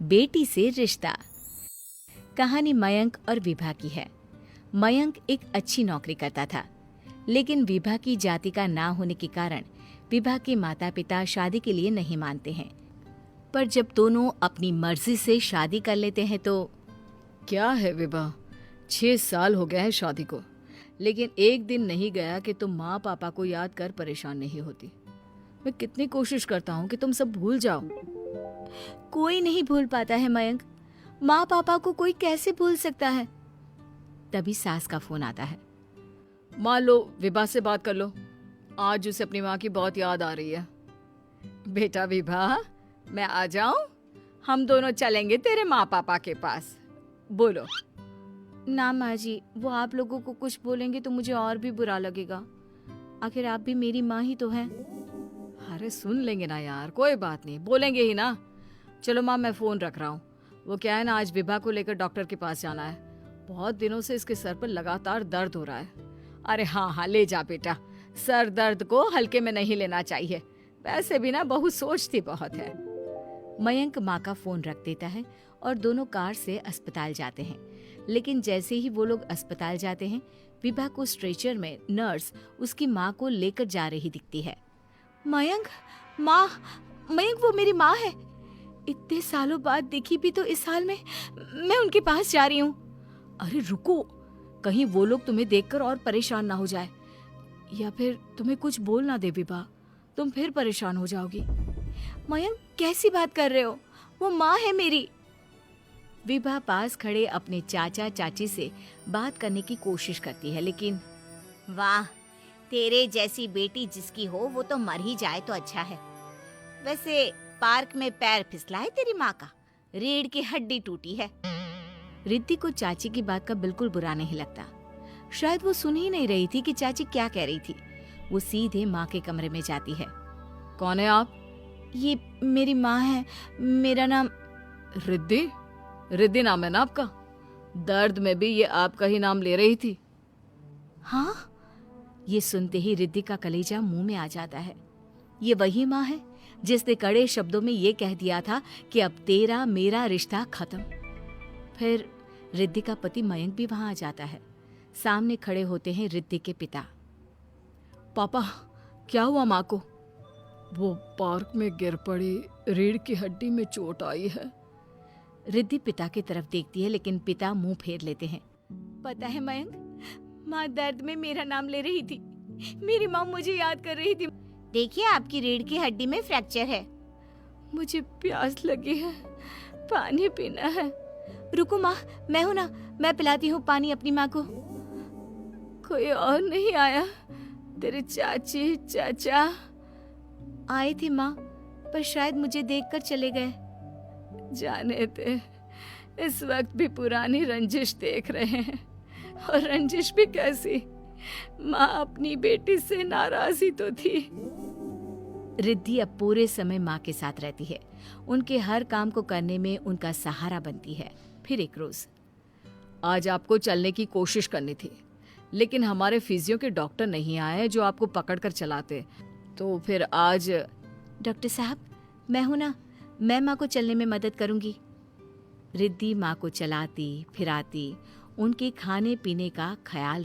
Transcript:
बेटी से रिश्ता। कहानी मयंक और विभा की है। मयंक एक अच्छी नौकरी करता था, लेकिन विभा की जाति का ना होने के कारण विभा के माता पिता शादी के लिए नहीं मानते हैं। पर जब दोनों अपनी मर्जी से शादी कर लेते हैं तो क्या है विभा, 6 साल हो गए हैं शादी को, लेकिन एक दिन नहीं गया कि तुम माँ पापा को याद कर परेशान नहीं होती। मैं कितनी कोशिश करता हूँ कि तुम सब भूल जाओ। कोई नहीं भूल पाता है मयंक। माँ पापा को कोई कैसे भूल सकता है। तभी सास का फोन आता है। मान लो विभा से बात कर लो, आज उसे अपनी माँ की बहुत याद आ रही है। बेटा विभा, मैं आ जाऊं? हम दोनों चलेंगे तेरे माँ पापा के पास। बोलो। ना माँ जी, वो आप लोगों को कुछ बोलेंगे तो मुझे और भी बुरा लगेगा। आखिर आप भी मेरी माँ ही तो हैं। अरे सुन लेंगे ना यार, कोई बात नहीं, बोलेंगे ही ना। चलो माँ, मैं फोन रख रहा हूँ। वो क्या है ना, आज विभा को लेकर डॉक्टर के पास जाना है। बहुत दिनों से इसके सर पर लगातार दर्द हो रहा है। अरे हाँ हाँ, ले जा बेटा, सर दर्द को हल्के में नहीं लेना चाहिए। वैसे भी ना बहू सोचती बहुत है। मयंक माँ का फोन रख देता है और दोनों कार से अस्पताल जाते हैं। लेकिन जैसे ही वो लोग अस्पताल जाते हैं, विभा को स्ट्रेचर में नर्स उसकी माँ को लेकर जा रही दिखती है। मयंक, माँ, मयंक वो मेरी माँ है। इतने सालों बाद देखी भी तो इस हाल में मैं उनके पास जा रही हूँ। अरे रुको, कहीं वो लोग तुम्हें देखकर और परेशान ना हो जाए, या फिर तुम्हें कुछ बोल ना दे विभा, तुम फिर परेशान हो जाओगी। मयंक, कैसी बात कर रहे हो? वो माँ है मेरी। विभा पास खड़े अपने चाचा चाची से बात करने की कोशिश करती है, लेकिन वाह, तेरे जैसी बेटी जिसकी हो वो तो मर ही जाए तो अच्छा है। वैसे पार्क में पैर फिसला है तेरी माँ का, रीढ़ की हड्डी टूटी है। रिद्धि को चाची की बात का बिल्कुल बुरा नहीं लगता। शायद वो सुन ही नहीं रही थी कि चाची क्या कह रही थी। वो सीधे माँ के कमरे में जाती है। कौन है आप? ये मेरी माँ है, मेरा नाम रिद्धि। रिद्धि नाम है ना आपका? दर्द में भी ये आपका ही नाम ले रही थी। हाँ, ये सुनते ही रिद्धि का कलेजा मुंह में आ जाता है। ये वही माँ है जिसने कड़े शब्दों में ये कह दिया था कि अब तेरा मेरा रिश्ता खत्म। फिर रिद्धि का पति मयंक भी वहां आ जाता है। सामने खड़े होते हैं रिद्धि के पिता। पापा, क्या हुआ माँ को? वो पार्क में गिर पड़ी, रीढ़ की हड्डी में चोट आई है। रिद्धि पिता की तरफ देखती है, लेकिन पिता मुंह फेर लेते हैं। पता है मयंक, माँ दर्द में मेरा नाम ले रही थी। मेरी माँ मुझे याद कर रही थी। देखिए, आपकी रीढ़ की हड्डी में फ्रैक्चर है। मुझे प्यास लगी है, पानी पीना है। रुको माँ, मैं हूं ना, मैं पिलाती हूँ पानी अपनी माँ को। कोई और नहीं आया? तेरे चाची चाचा आए थे माँ, पर शायद मुझे देखकर चले गए। जाने दे, इस वक्त भी पुरानी रंजिश देख रहे हैं। और रंजिश भी कैसी, माँ अपनी बेटी से नाराज ही तो थी। रिद्धि अब पूरे समय माँ के साथ रहती है। उनके हर काम को करने में उनका सहारा बनती है। फिर एक रोज, आज आपको चलने की कोशिश करनी थी, लेकिन हमारे फिजियो के डॉक्टर नहीं आए जो आपको पकड़ कर चलाते, तो फिर आज। डॉक्टर साहब, मैं हूं ना, मैं माँ को चलने में मदद करूंगी। रिद्धि माँ को चलाती फिराती, उनके खाने पीने का ख्याल